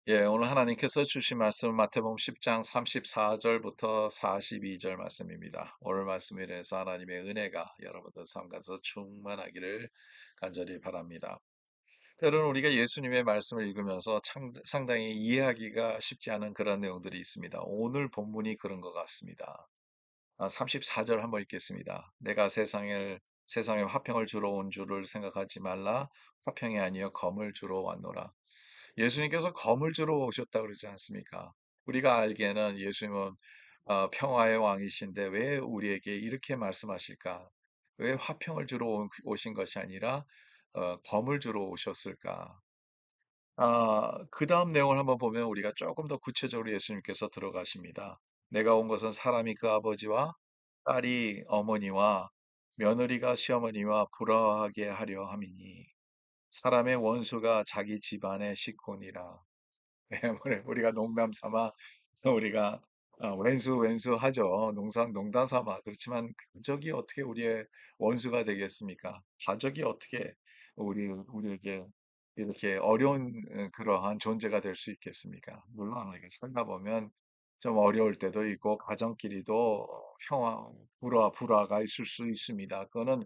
예, 오늘 하나님께서 주신 말씀 마태복음 10장 34절부터 42절 말씀입니다. 오늘 말씀에 대해서 하나님의 은혜가 여러분들 삶 가서 충만하기를 간절히 바랍니다. 때로는 우리가 예수님의 말씀을 읽으면서 상당히 이해하기가 쉽지 않은 그런 내용들이 있습니다. 오늘 본문이 그런 것 같습니다. 34절 한번 읽겠습니다. 내가 세상에 화평을 주러 온 줄을 생각하지 말라. 화평이 아니여 검을 주러 왔노라. 예수님께서 검을 주러 오셨다 그러지 않습니까? 우리가 알기에는 예수님은 평화의 왕이신데 왜 우리에게 이렇게 말씀하실까? 왜 화평을 주러 오신 것이 아니라 검을 주러 오셨을까? 그 다음 내용을 한번 보면 우리가 조금 더 구체적으로 예수님께서 들어가십니다. 내가 온 것은 사람이 그 아버지와 딸이 어머니와 며느리가 시어머니와 불화하게 하려 함이니 사람의 원수가 자기 집안의 식곤이라. 네, 우리가 농담 삼아 우리가 왼수 하죠. 농담 삼아. 그렇지만 가족이 어떻게 우리의 원수가 되겠습니까? 가족이 어떻게 우리에게 이렇게 어려운 그러한 존재가 될 수 있겠습니까? 물론 이렇게 살다 보면 좀 어려울 때도 있고 가정끼리도 불화가 있을 수 있습니다. 그거는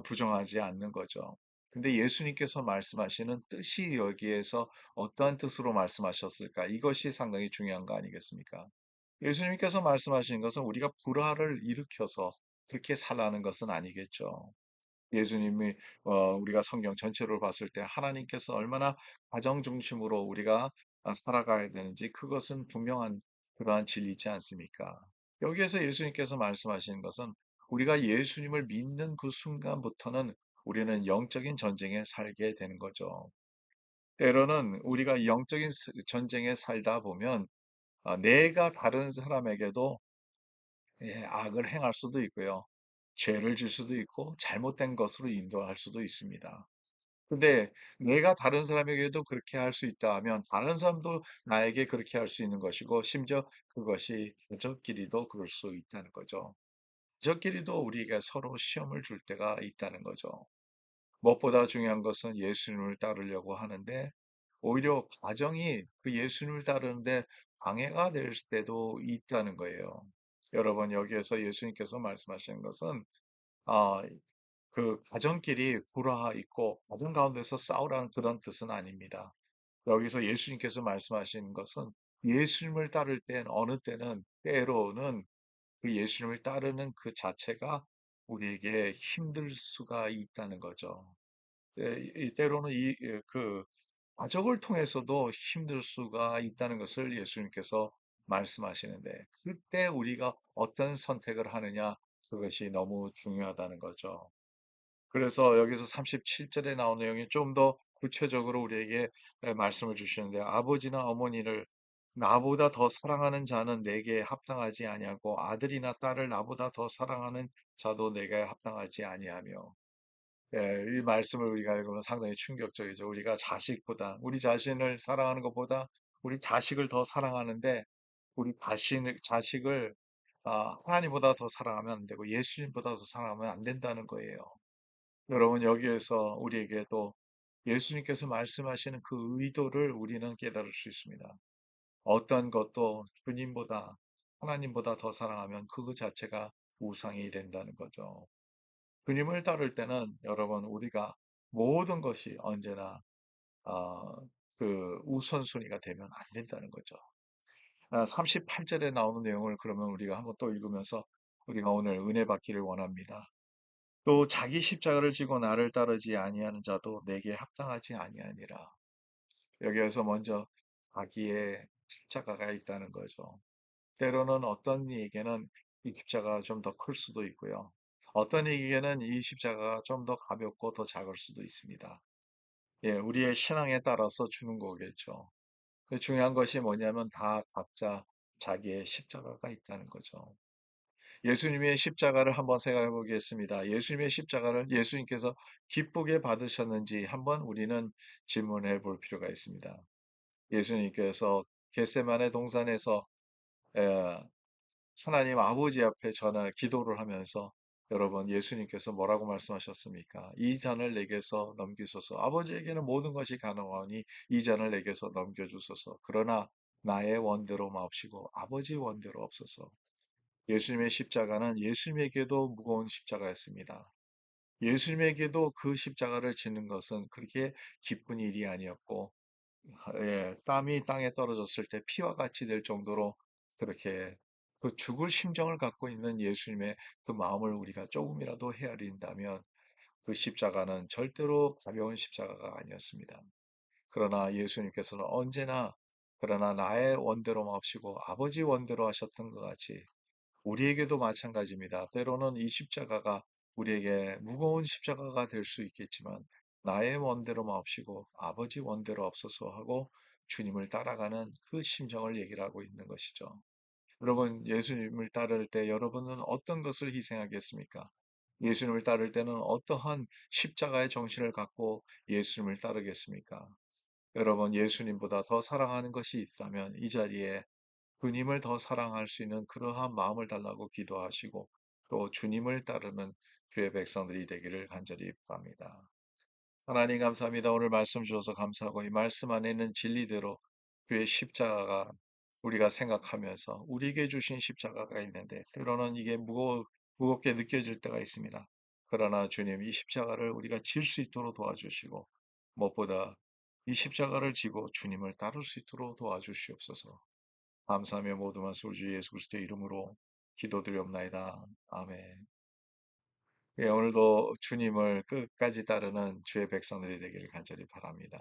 부정하지 않는 거죠. 근데 예수님께서 말씀하시는 뜻이 여기에서 어떠한 뜻으로 말씀하셨을까? 이것이 상당히 중요한 거 아니겠습니까? 예수님께서 말씀하시는 것은 우리가 불화를 일으켜서 그렇게 살라는 것은 아니겠죠. 예수님이 우리가 성경 전체를 봤을 때 하나님께서 얼마나 가정 중심으로 우리가 살아가야 되는지 그것은 분명한 그러한 진리지 않습니까? 여기에서 예수님께서 말씀하시는 것은 우리가 예수님을 믿는 그 순간부터는 우리는 영적인 전쟁에 살게 되는 거죠. 때로는 우리가 이 영적인 전쟁에 살다 보면 내가 다른 사람에게도 악을 행할 수도 있고요. 죄를 질 수도 있고 잘못된 것으로 인도할 수도 있습니다. 근데 내가 다른 사람에게도 그렇게 할 수 있다 하면 다른 사람도 나에게 그렇게 할 수 있는 것이고 심지어 그것이 가족끼리도 그럴 수 있다는 거죠. 가족끼리도 우리에게 서로 시험을 줄 때가 있다는 거죠. 무엇보다 중요한 것은 예수님을 따르려고 하는데 오히려 가정이 그 예수님을 따르는데 방해가 될 때도 있다는 거예요. 여러분 여기에서 예수님께서 말씀하시는 것은 아, 그 가정끼리 불화 있고 가정 가운데서 싸우라는 그런 뜻은 아닙니다. 여기서 예수님께서 말씀하시는 것은 예수님을 따를 땐 어느 때는 때로는 그 예수님을 따르는 그 자체가 우리에게 힘들 수가 있다는 거죠. 때로는 그 가족을 통해서도 힘들 수가 있다는 것을 예수님께서 말씀하시는데 그때 우리가 어떤 선택을 하느냐 그것이 너무 중요하다는 거죠. 그래서 여기서 37절에 나온 내용이 좀 더 구체적으로 우리에게 말씀을 주시는데 아버지나 어머니를 나보다 더 사랑하는 자는 내게 합당하지 아니하고 아들이나 딸을 나보다 더 사랑하는 자도 내게 합당하지 아니하며 이 말씀을 우리가 읽으면 상당히 충격적이죠. 우리가 우리 자신을 사랑하는 것보다 우리 자식을 더 사랑하는데 자식을 하나님보다 더 사랑하면 안 되고 예수님보다 더 사랑하면 안 된다는 거예요. 여러분 여기에서 우리에게도 예수님께서 말씀하시는 그 의도를 우리는 깨달을 수 있습니다. 어떤 것도 주님보다 하나님보다 더 사랑하면 그 자체가 우상이 된다는 거죠. 주님을 따를 때는 여러분 우리가 모든 것이 언제나 어, 그 우선순위가 되면 안 된다는 거죠. 38절에 나오는 내용을 그러면 우리가 한번 또 읽으면서 우리가 오늘 은혜 받기를 원합니다. 또 자기 십자가를 지고 나를 따르지 아니하는 자도 내게 합당하지 아니하니라. 여기에서 먼저 자기의 십자가가 있다는 거죠. 때로는 어떤 이에게는 이 십자가가 좀 더 클 수도 있고요. 어떤 이에게는 이 십자가가 좀 더 가볍고 더 작을 수도 있습니다. 예, 우리의 신앙에 따라서 주는 거겠죠. 중요한 것이 뭐냐면 다 각자 자기의 십자가가 있다는 거죠. 예수님의 십자가를 한번 생각해 보겠습니다. 예수님의 십자가를 예수님께서 기쁘게 받으셨는지 한번 우리는 질문해 볼 필요가 있습니다. 예수님께서 겟세마네 동산에서 에, 하나님 아버지 앞에 기도를 하면서 여러분, 예수님께서 뭐라고 말씀하셨습니까? 이 잔을 내게서 넘기소서. 아버지에게는 모든 것이 가능하니 이 잔을 내게서 넘겨주소서. 그러나 나의 원대로 마옵시고 아버지 원대로 없소서. 예수님의 십자가는 예수님에게도 무거운 십자가였습니다. 예수님에게도 그 십자가를 지는 것은 그렇게 기쁜 일이 아니었고, 예, 땀이 땅에 떨어졌을 때 피와 같이 될 정도로 그렇게 그 죽을 심정을 갖고 있는 예수님의 그 마음을 우리가 조금이라도 헤아린다면 그 십자가는 절대로 가벼운 십자가가 아니었습니다. 그러나 예수님께서는 언제나 그러나 나의 원대로 마옵시고 아버지 원대로 하셨던 것 같이 우리에게도 마찬가지입니다. 때로는 이 십자가가 우리에게 무거운 십자가가 될 수 있겠지만 나의 원대로 마옵시고 아버지 원대로 없어서 하고 주님을 따라가는 그 심정을 얘기를 하고 있는 것이죠. 여러분, 예수님을 따를 때 여러분은 어떤 것을 희생하겠습니까? 예수님을 따를 때는 어떠한 십자가의 정신을 갖고 예수님을 따르겠습니까? 여러분, 예수님보다 더 사랑하는 것이 있다면 이 자리에 주님을 더 사랑할 수 있는 그러한 마음을 달라고 기도하시고 또 주님을 따르는 주의 백성들이 되기를 간절히 바랍니다. 하나님 감사합니다. 오늘 말씀 주셔서 감사하고 이 말씀 안에 있는 진리대로 주의 십자가가 우리가 생각하면서 우리에게 주신 십자가가 있는데 때로는 이게 무겁게 느껴질 때가 있습니다. 그러나 주님 이 십자가를 우리가 질 수 있도록 도와주시고 무엇보다 이 십자가를 지고 주님을 따를 수 있도록 도와주시옵소서. 감사하며 모든 말씀 우리 주 예수 그리스도의 이름으로 기도드리옵나이다. 아멘. 예, 오늘도 주님을 끝까지 따르는 주의 백성들이 되기를 간절히 바랍니다.